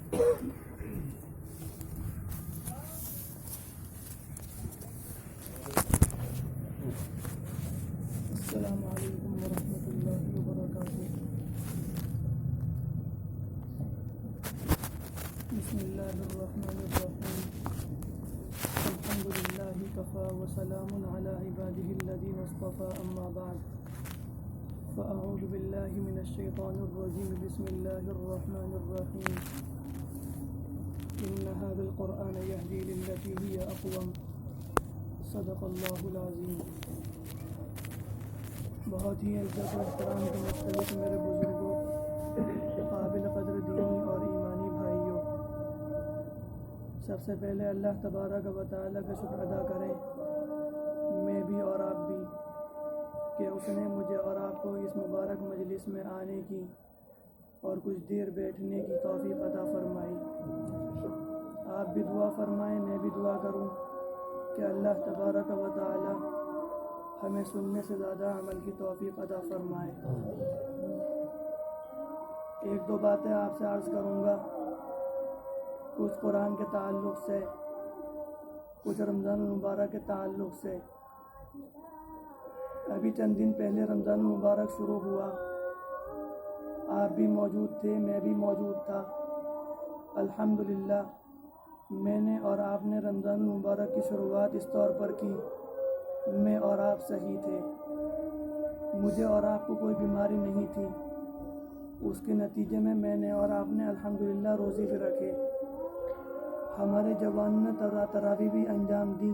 السلام علیکم ورحمۃ اللہ وبرکاتہ۔ بسم اللہ الرحمن الرحیم۔ الحمد للہ کفی وسلام علی عباده الذین اصطفی، اما بعد فاعوذ باللہ من الشیطان الرجیم، بسم اللہ الرحمن الرحیم۔ ان هذا القرآن یہدی للتی ہی اقوم، صدق اللہ العظیم۔ بہت ہی عزت و احترام کے مستحق میرے بزرگوں، قابل قدر دینی اور ایمانی بھائیوں، سب سے پہلے اللہ تبارک و تعالیٰ کا شکر ادا کریں، میں بھی اور آپ بھی، کہ اس نے مجھے اور آپ کو اس مبارک مجلس میں آنے کی اور کچھ دیر بیٹھنے کی توفیق عطا فرمائی۔ آپ بھی دعا فرمائیں، میں بھی دعا کروں کہ اللہ تبارک و تعالیٰ ہمیں سننے سے زیادہ عمل کی توفیق عطا فرمائے۔ ایک دو باتیں آپ سے عرض کروں گا، کچھ قرآن کے تعلق سے، کچھ رمضان المبارک کے تعلق سے۔ ابھی چند دن پہلے رمضان المبارک شروع ہوا، آپ بھی موجود تھے، میں بھی موجود تھا۔ الحمدللہ میں نے اور آپ نے رمضان المبارک کی شروعات اس طور پر کی، میں اور آپ صحیح تھے، مجھے اور آپ کو کوئی بیماری نہیں تھی، اس کے نتیجے میں نے اور آپ نے الحمدللہ روزے بھی رکھے۔ ہمارے جوانوں نے تراویح بھی انجام دی،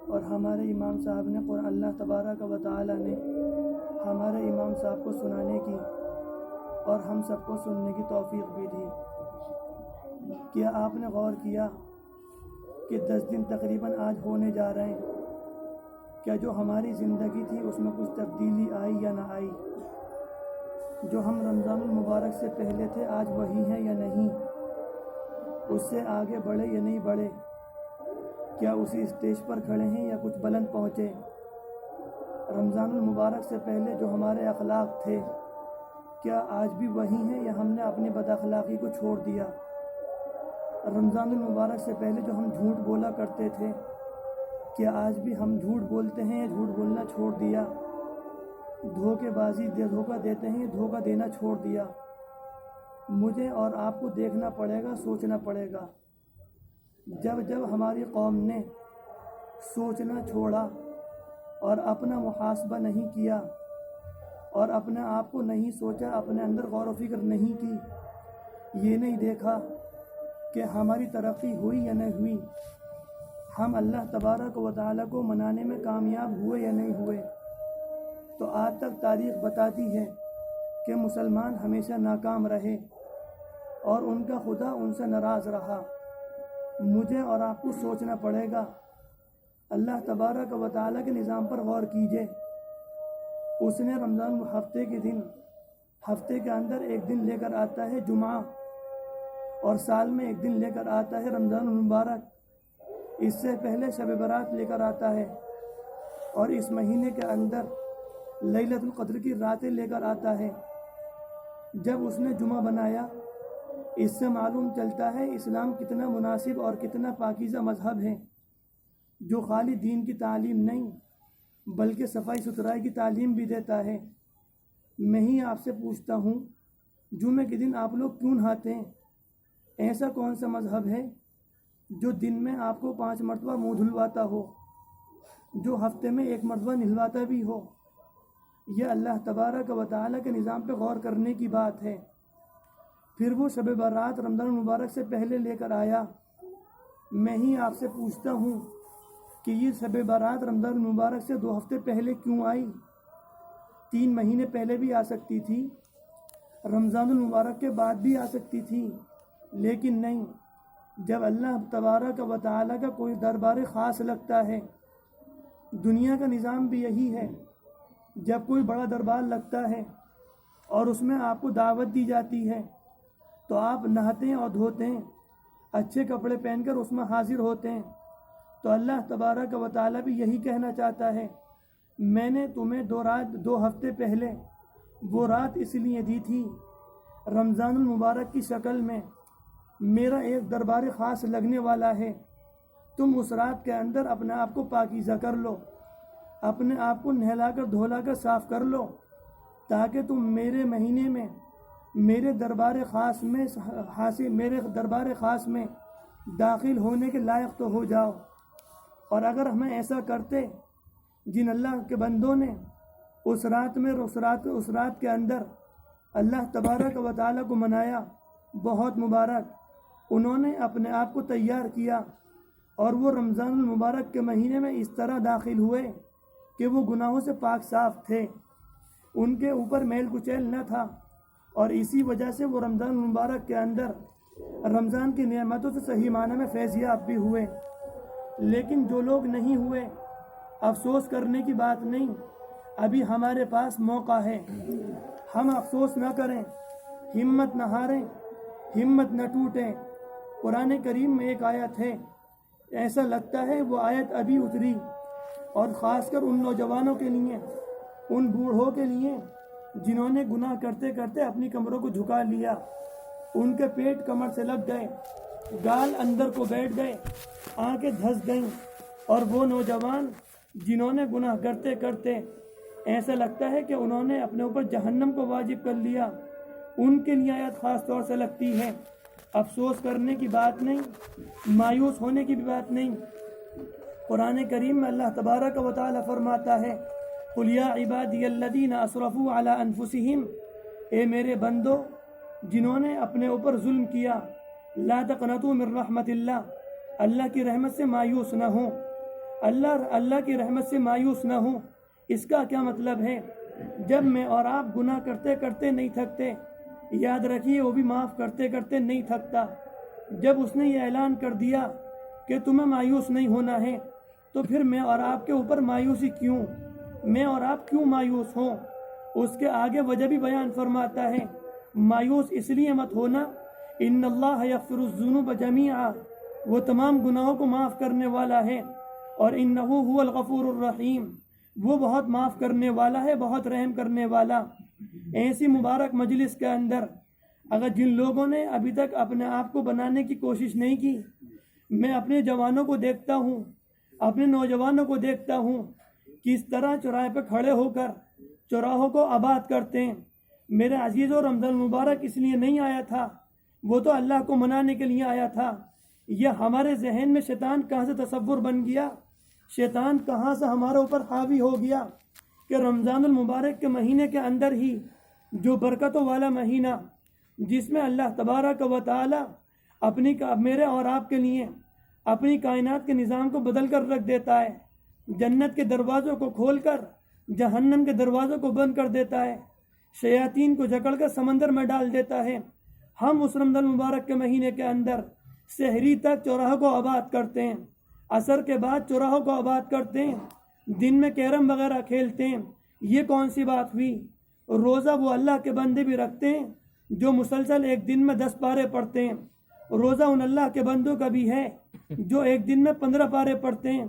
اور ہمارے امام صاحب نے اللہ تبارک و تعالی نے ہمارے امام صاحب کو سنانے کی اور ہم سب کو سننے کی توفیق بھی دی۔ کیا آپ نے غور کیا کہ 10 دن تقریباً آج ہونے جا رہے ہیں، کیا جو ہماری زندگی تھی اس میں کچھ تبدیلی آئی یا نہ آئی؟ جو ہم رمضان المبارک سے پہلے تھے آج وہی ہیں یا نہیں؟ اس سے آگے بڑھے یا نہیں بڑھے؟ کیا اسی اسٹیج پر کھڑے ہیں یا کچھ بلند پہنچے؟ رمضان المبارک سے پہلے جو ہمارے اخلاق تھے کیا آج بھی وہی ہیں یا ہم نے اپنی بد اخلاقی کو چھوڑ دیا؟ رمضان المبارک سے پہلے جو ہم جھوٹ بولا کرتے تھے کیا آج بھی ہم جھوٹ بولتے ہیں یا جھوٹ بولنا چھوڑ دیا؟ دھوکے بازی دھوکہ دیتے ہیں یا دھوکہ دینا چھوڑ دیا؟ مجھے اور آپ کو دیکھنا پڑے گا، سوچنا پڑے گا۔ جب ہماری قوم نے سوچنا چھوڑا اور اپنا محاسبہ نہیں کیا اور اپنے آپ کو نہیں سوچا، اپنے اندر غور و فکر نہیں کی، یہ نہیں دیکھا کہ ہماری ترقی ہوئی یا نہیں ہوئی، ہم اللہ تبارک و تعالیٰ کو منانے میں کامیاب ہوئے یا نہیں ہوئے، تو آج تک تاریخ بتاتی ہے کہ مسلمان ہمیشہ ناکام رہے اور ان کا خدا ان سے ناراض رہا۔ مجھے اور آپ کو سوچنا پڑے گا۔ اللہ تبارک و تعالیٰ کے نظام پر غور کیجئے۔ اس نے رمضان ہفتے کے اندر ایک دن لے کر آتا ہے جمعہ، اور سال میں ایک دن لے کر آتا ہے رمضان المبارک۔ اس سے پہلے شب برات لے کر آتا ہے، اور اس مہینے کے اندر لیلۃ القدر کی راتیں لے کر آتا ہے۔ جب اس نے جمعہ بنایا، اس سے معلوم چلتا ہے اسلام کتنا مناسب اور کتنا پاکیزہ مذہب ہے، جو خالی دین کی تعلیم نہیں بلکہ صفائی ستھرائی کی تعلیم بھی دیتا ہے۔ میں ہی آپ سے پوچھتا ہوں، جمعے کے دن آپ لوگ کیوں نہاتے ہیں؟ ایسا کون سا مذہب ہے جو دن میں آپ کو 5 مرتبہ منہ دھلواتا ہو، جو ہفتے میں 1 مرتبہ نہلواتا بھی ہو؟ یہ اللہ تبارک و تعالیٰ کے نظام پہ غور کرنے کی بات ہے۔ پھر وہ شب برات رمضان المبارک سے پہلے لے کر آیا۔ میں ہی آپ سے پوچھتا ہوں کہ یہ شب برات رمضان المبارک سے 2 ہفتے پہلے کیوں آئی؟ 3 مہینے پہلے بھی آ سکتی تھی، رمضان المبارک کے بعد بھی آ سکتی تھی، لیکن نہیں۔ جب اللہ تبارک و تعالیٰ کا کوئی دربار خاص لگتا ہے، دنیا کا نظام بھی یہی ہے، جب کوئی بڑا دربار لگتا ہے اور اس میں آپ کو دعوت دی جاتی ہے تو آپ نہاتے ہیں اور دھوتے ہیں، اچھے کپڑے پہن کر اس میں حاضر ہوتے ہیں۔ تو اللہ تبارک و تعالیٰ بھی یہی کہنا چاہتا ہے، میں نے تمہیں 2 ہفتے پہلے وہ رات اس لیے دی تھی رمضان المبارک کی شکل میں میرا ایک دربار خاص لگنے والا ہے، تم اس رات کے اندر اپنے آپ کو پاکیزہ کر لو، اپنے آپ کو نہلا کر دھولا کر صاف کر لو، تاکہ تم میرے مہینے میں میرے دربار خاص میں داخل ہونے کے لائق تو ہو جاؤ۔ اور اگر ہمیں ایسا کرتے، جن اللہ کے بندوں نے اس رات کے اندر اللہ تبارک و تعالیٰ کو منایا، بہت مبارک، انہوں نے اپنے آپ کو تیار کیا اور وہ رمضان المبارک کے مہینے میں اس طرح داخل ہوئے کہ وہ گناہوں سے پاک صاف تھے، ان کے اوپر میل کچیل نہ تھا، اور اسی وجہ سے وہ رمضان المبارک کے اندر رمضان کی نعمتوں سے صحیح معنی میں فیض یاب بھی ہوئے۔ لیکن جو لوگ نہیں ہوئے، افسوس کرنے کی بات نہیں، ابھی ہمارے پاس موقع ہے، ہم افسوس نہ کریں، ہمت نہ ہاریں، ہمت نہ ٹوٹیں۔ قرآن کریم میں ایک آیت ہے، ایسا لگتا ہے وہ آیت ابھی اتری، اور خاص کر ان نوجوانوں کے لیے، ان بوڑھوں کے لیے جنہوں نے گناہ کرتے کرتے اپنی کمروں کو جھکا لیا، ان کے پیٹ کمر سے لگ گئے، گال اندر کو بیٹھ گئے، آنکھیں دھس گئیں، اور وہ نوجوان جنہوں نے گناہ کرتے کرتے ایسا لگتا ہے کہ انہوں نے اپنے اوپر جہنم کو واجب کر لیا، ان کے لیے آیت خاص طور سے لگتی ہے۔ افسوس کرنے کی بات نہیں، مایوس ہونے کی بھی بات نہیں۔ قرآن کریم میں اللہ تبارک و تعالی فرماتا ہے، قُلْ يَا عِبَادِيَ الَّذِينَ أَسْرَفُوا عَلَىٰ أَنفُسِهِمْ، اے میرے بندو جنہوں نے اپنے اوپر ظلم کیا، لا تقنطوا من رحمت اللہ، اللہ کی رحمت سے مایوس نہ ہوں، اللہ کی رحمت سے مایوس نہ ہوں۔ اس کا کیا مطلب ہے؟ جب میں اور آپ گناہ کرتے کرتے نہیں تھکتے، یاد رکھیے وہ بھی معاف کرتے کرتے نہیں تھکتا۔ جب اس نے یہ اعلان کر دیا کہ تمہیں مایوس نہیں ہونا ہے، تو پھر میں اور آپ کے اوپر مایوسی کیوں؟ میں اور آپ کیوں مایوس ہوں؟ اس کے آگے وجہ بھی بیان فرماتا ہے، مایوس اس لیے مت ہونا، ان اللہ یغفر الذنوب جمیعا، وہ تمام گناہوں کو معاف کرنے والا ہے، اور انہ هو الغفور الرحیم، وہ بہت معاف کرنے والا ہے، بہت رحم کرنے والا۔ ایسی مبارک مجلس کے اندر اگر جن لوگوں نے ابھی تک اپنے آپ کو بنانے کی کوشش نہیں کی، میں اپنے جوانوں کو دیکھتا ہوں، اپنے نوجوانوں کو دیکھتا ہوں، کس طرح چوراہے پہ کھڑے ہو کر چوراہوں کو آباد کرتے ہیں۔ میرے عزیزوں، رمضان مبارک اس لیے نہیں آیا تھا، وہ تو اللہ کو منانے کے لیے آیا تھا۔ یہ ہمارے ذہن میں شیطان کہاں سے تصور بن گیا، شیطان کہاں سے ہمارے اوپر حاوی ہو گیا کہ رمضان المبارک کے مہینے کے اندر ہی، جو برکتوں والا مہینہ، جس میں اللہ تبارک و تعالی میرے اور آپ کے لیے اپنی کائنات کے نظام کو بدل کر رکھ دیتا ہے، جنت کے دروازوں کو کھول کر جہنم کے دروازوں کو بند کر دیتا ہے، شیاطین کو جکڑ کر سمندر میں ڈال دیتا ہے۔ ہم اس رمضان المبارک کے مہینے کے اندر سحری تک چوراہوں کو آباد کرتے ہیں، عصر کے بعد چوراہوں کو آباد کرتے ہیں، دن میں کیرم وغیرہ کھیلتے ہیں۔ یہ کون سی بات ہوئی؟ روزہ وہ اللہ کے بندے بھی رکھتے ہیں جو مسلسل ایک دن میں 10 پارے پڑھتے ہیں، روزہ ان اللہ کے بندوں کا بھی ہے جو ایک دن میں 15 پارے پڑھتے ہیں،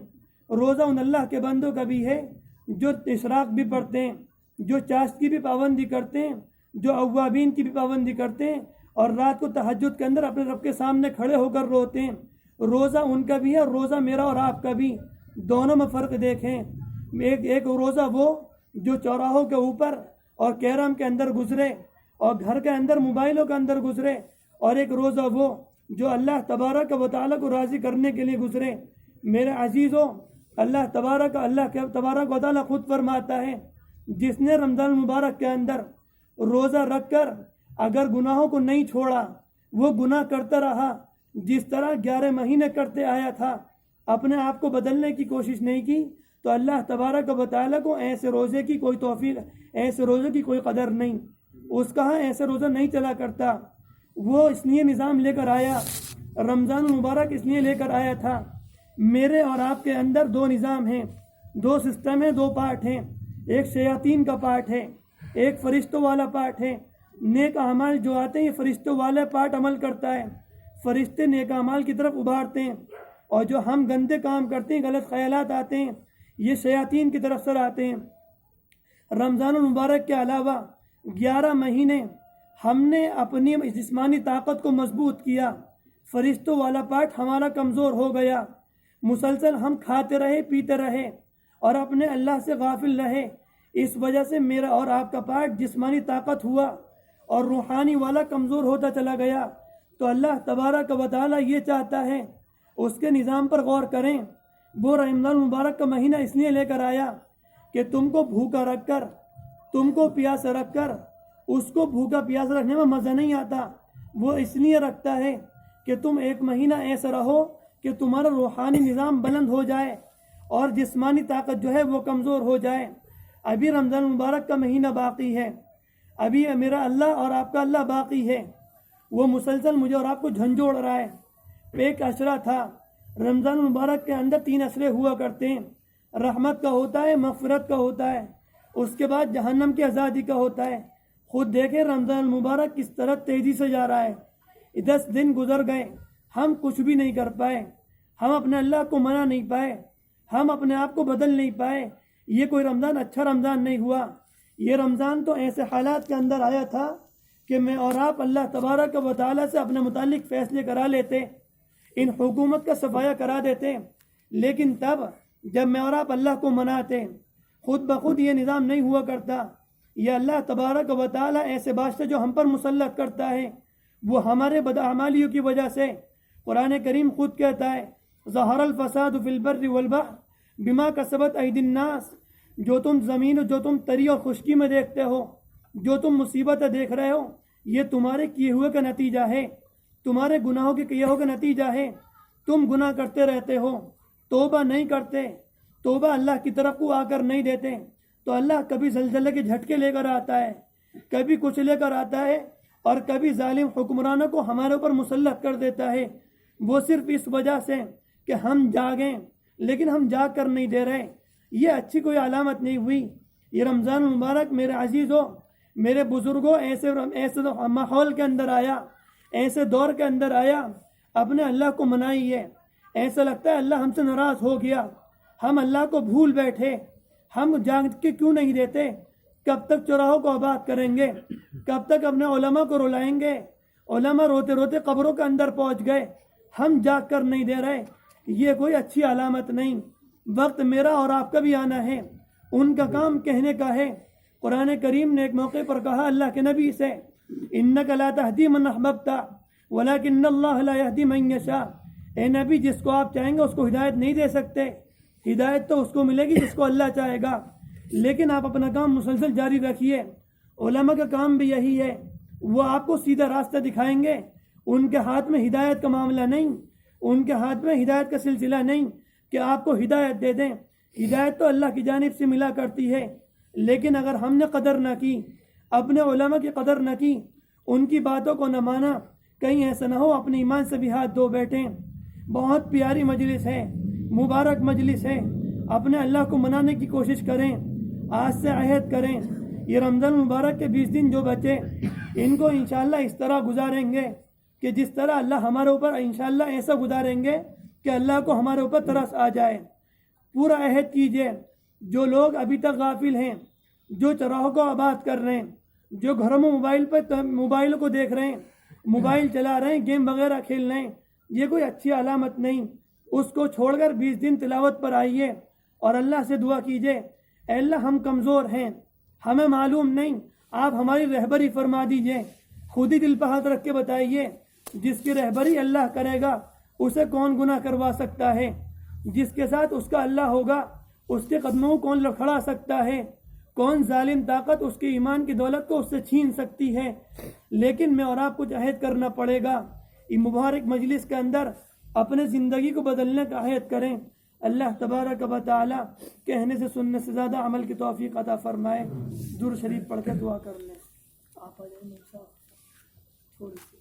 روزہ ان اللہ کے بندوں کا بھی ہے جو اشراق بھی پڑھتے ہیں، جو چاشت کی بھی پابندی کرتے ہیں، جو اوابین کی بھی پابندی کرتے ہیں، اور رات کو تہجد کے اندر اپنے رب کے سامنے کھڑے ہو کر روتے ہیں۔ روزہ ان کا بھی ہے اور روزہ میرا اور آپ کا بھی، دونوں میں فرق دیکھیں۔ ایک روزہ وہ جو چوراہوں کے اوپر اور کیرم کے اندر گزرے اور گھر کے اندر موبائلوں کے اندر گزرے، اور ایک روزہ وہ جو اللہ تبارک و تعالیٰ کو راضی کرنے کے لیے گزرے۔ میرے عزیزوں، اللہ تبارک و تعالیٰ خود فرماتا ہے، جس نے رمضان المبارک کے اندر روزہ رکھ کر اگر گناہوں کو نہیں چھوڑا، وہ گناہ کرتا رہا، جس طرح 11 مہینے کرتے آیا تھا، اپنے آپ کو بدلنے کی کوشش نہیں کی، تو اللہ تبارک و تعالیٰ کو ایسے روزے کی کوئی توفیق، ایسے روزے کی کوئی قدر نہیں، اس کا ایسے روزہ نہیں چلا کرتا۔ وہ اس لیے نظام لے کر آیا، رمضان المبارک اس لیے لے کر آیا تھا۔ میرے اور آپ کے اندر 2 نظام ہیں، 2 سسٹم ہیں، 2 پارٹ ہیں، ایک شیاطین کا پارٹ ہے، ایک فرشتوں والا پارٹ ہے۔ نیک اعمال جو آتے ہیں، یہ فرشتوں والا پارٹ عمل کرتا ہے، فرشتے نیک اعمال کی طرف ابھارتے ہیں، اور جو ہم گندے کام کرتے ہیں، غلط خیالات آتے ہیں، یہ شیاطین کی طرف سے آتے ہیں۔ رمضان المبارک کے علاوہ 11 مہینے ہم نے اپنی جسمانی طاقت کو مضبوط کیا، فرشتوں والا پارٹ ہمارا کمزور ہو گیا، مسلسل ہم کھاتے رہے پیتے رہے اور اپنے اللہ سے غافل رہے، اس وجہ سے میرا اور آپ کا پارٹ جسمانی طاقت ہوا اور روحانی والا کمزور ہوتا چلا گیا۔ تو اللہ تبارک و تعالیٰ یہ چاہتا ہے، اس کے نظام پر غور کریں۔ وہ رمضان المبارک کا مہینہ اس لیے لے کر آیا کہ تم کو بھوکا رکھ کر، تم کو پیاسا رکھ کر، اس کو بھوکا پیاسا رکھنے میں مزہ نہیں آتا، وہ اس لیے رکھتا ہے کہ تم ایک مہینہ ایسا رہو کہ تمہارا روحانی نظام بلند ہو جائے اور جسمانی طاقت جو ہے وہ کمزور ہو جائے۔ ابھی رمضان المبارک کا مہینہ باقی ہے، ابھی میرا اللہ اور آپ کا اللہ باقی ہے، وہ مسلسل مجھے اور آپ کو جھنجھوڑ رہا ہے۔ ایک اشرہ تھا، رمضان المبارک کے اندر 3 اشرے ہوا کرتے ہیں، رحمت کا ہوتا ہے، مغفرت کا ہوتا ہے، اس کے بعد جہنم کی آزادی کا ہوتا ہے۔ خود دیکھیں رمضان المبارک کس طرح تیزی سے جا رہا ہے، 10 دن گزر گئے، ہم کچھ بھی نہیں کر پائے، ہم اپنے اللہ کو منا نہیں پائے، ہم اپنے آپ کو بدل نہیں پائے۔ یہ کوئی رمضان اچھا رمضان نہیں ہوا، یہ رمضان تو ایسے حالات کے اندر آیا تھا کہ میں اور آپ اللہ تبارک و تعالیٰ سے اپنے متعلق فیصلے کرا لیتے، ان حکومت کا صفایا کرا دیتے، لیکن تب جب میں اور آپ اللہ کو مناتے، خود بخود یہ نظام نہیں ہوا کرتا۔ یہ اللہ تبارک و تعالیٰ ایسے بادشاہ جو ہم پر مسلط کرتا ہے، وہ ہمارے بداعمالیوں کی وجہ سے۔ قرآن کریم خود کہتا ہے، ظہر الفساد فی البر والبحر بما کسبت ایدی الناس، جو تم زمین، جو تم تری اور خشکی میں دیکھتے ہو، جو تم مصیبتیں دیکھ رہے ہو، یہ تمہارے کیے ہوئے کا نتیجہ ہے، تمہارے گناہوں کے کیے ہوئے کا نتیجہ ہے۔ تم گناہ کرتے رہتے ہو، توبہ نہیں کرتے، توبہ اللہ کی طرف کو آ کر نہیں دیتے، تو اللہ کبھی زلزلے کے جھٹکے لے کر آتا ہے، کبھی کچھ لے کر آتا ہے، اور کبھی ظالم حکمرانوں کو ہمارے اوپر مسلط کر دیتا ہے۔ وہ صرف اس وجہ سے کہ ہم جاگیں، لیکن ہم جاگ کر نہیں دے رہے۔ یہ اچھی کوئی علامت نہیں ہوئی۔ یہ رمضان المبارک میرے عزیزوں، میرے بزرگوں، ایسے ماحول کے اندر آیا، ایسے دور کے اندر آیا، اپنے اللہ کو منائیے۔ ایسا لگتا ہے اللہ ہم سے ناراض ہو گیا، ہم اللہ کو بھول بیٹھے، ہم جاگ کے کیوں نہیں دیتے؟ کب تک چوراہوں کو آباد کریں گے؟ کب تک اپنے علماء کو رلائیں گے؟ علماء روتے روتے قبروں کے اندر پہنچ گئے، ہم جاگ کر نہیں دے رہے۔ یہ کوئی اچھی علامت نہیں۔ وقت میرا اور آپ کا بھی آنا ہے، ان کا کام کہنے کا ہے۔ قرآن کریم نے ایک موقع پر کہا اللہ کے نبی سے، انک لا تہدی من احببت ولکن اللہ لا یہدی من یشاء، اے نبی جس کو آپ چاہیں گے اس کو ہدایت نہیں دے سکتے، ہدایت تو اس کو ملے گی جس کو اللہ چاہے گا۔ لیکن آپ اپنا کام مسلسل جاری رکھیے۔ علماء کا کام بھی یہی ہے، وہ آپ کو سیدھا راستہ دکھائیں گے، ان کے ہاتھ میں ہدایت کا معاملہ نہیں، ان کے ہاتھ میں ہدایت کا سلسلہ نہیں کہ آپ کو ہدایت دے دیں۔ ہدایت تو اللہ کی جانب سے ملا کرتی ہے، لیکن اگر ہم نے قدر نہ کی، اپنے علماء کی قدر نہ کی، ان کی باتوں کو نہ مانا، کہیں ایسا نہ ہو اپنے ایمان سے بھی ہاتھ دھو بیٹھیں۔ بہت پیاری مجلس ہے، مبارک مجلس ہے، اپنے اللہ کو منانے کی کوشش کریں، آج سے عہد کریں۔ یہ رمضان مبارک کے 20 دن جو بچے، ان کو انشاءاللہ اس طرح گزاریں گے کہ جس طرح اللہ ہمارے اوپر انشاءاللہ ایسا گزاریں گے کہ اللہ کو ہمارے اوپر ترس آ جائے۔ پورا عہد کیجئے۔ جو لوگ ابھی تک غافل ہیں، جو چراہوں کو آباد کر رہے ہیں، جو گھروں میں موبائل کو دیکھ رہے ہیں، موبائل چلا رہے ہیں، گیم وغیرہ کھیل رہے ہیں، یہ کوئی اچھی علامت نہیں۔ اس کو چھوڑ کر 20 دن تلاوت پر آئیے اور اللہ سے دعا کیجئے، اے اللہ ہم کمزور ہیں، ہمیں معلوم نہیں، آپ ہماری رہبری فرما دیجئے۔ خود ہی دل پہ ہاتھ رکھ کے بتائیے، جس کی رہبری اللہ کرے گا اسے کون گناہ کروا سکتا ہے؟ جس کے ساتھ اس کا اللہ ہوگا اس کے قدموں کو کون لڑکھڑا سکتا ہے؟ کون ظالم طاقت اس کے ایمان کی دولت کو اس سے چھین سکتی ہے؟ لیکن میں اور آپ کچھ عہد کرنا پڑے گا۔ یہ مبارک مجلس کے اندر اپنے زندگی کو بدلنے کا عہد کریں۔ اللہ تبارک و تعالی کہنے سے سننے سے زیادہ عمل کی توفیق عطا فرمائے۔ درود شریف پڑھ کے دعا کر لیں۔ آپ آ جائیں تھوڑی سی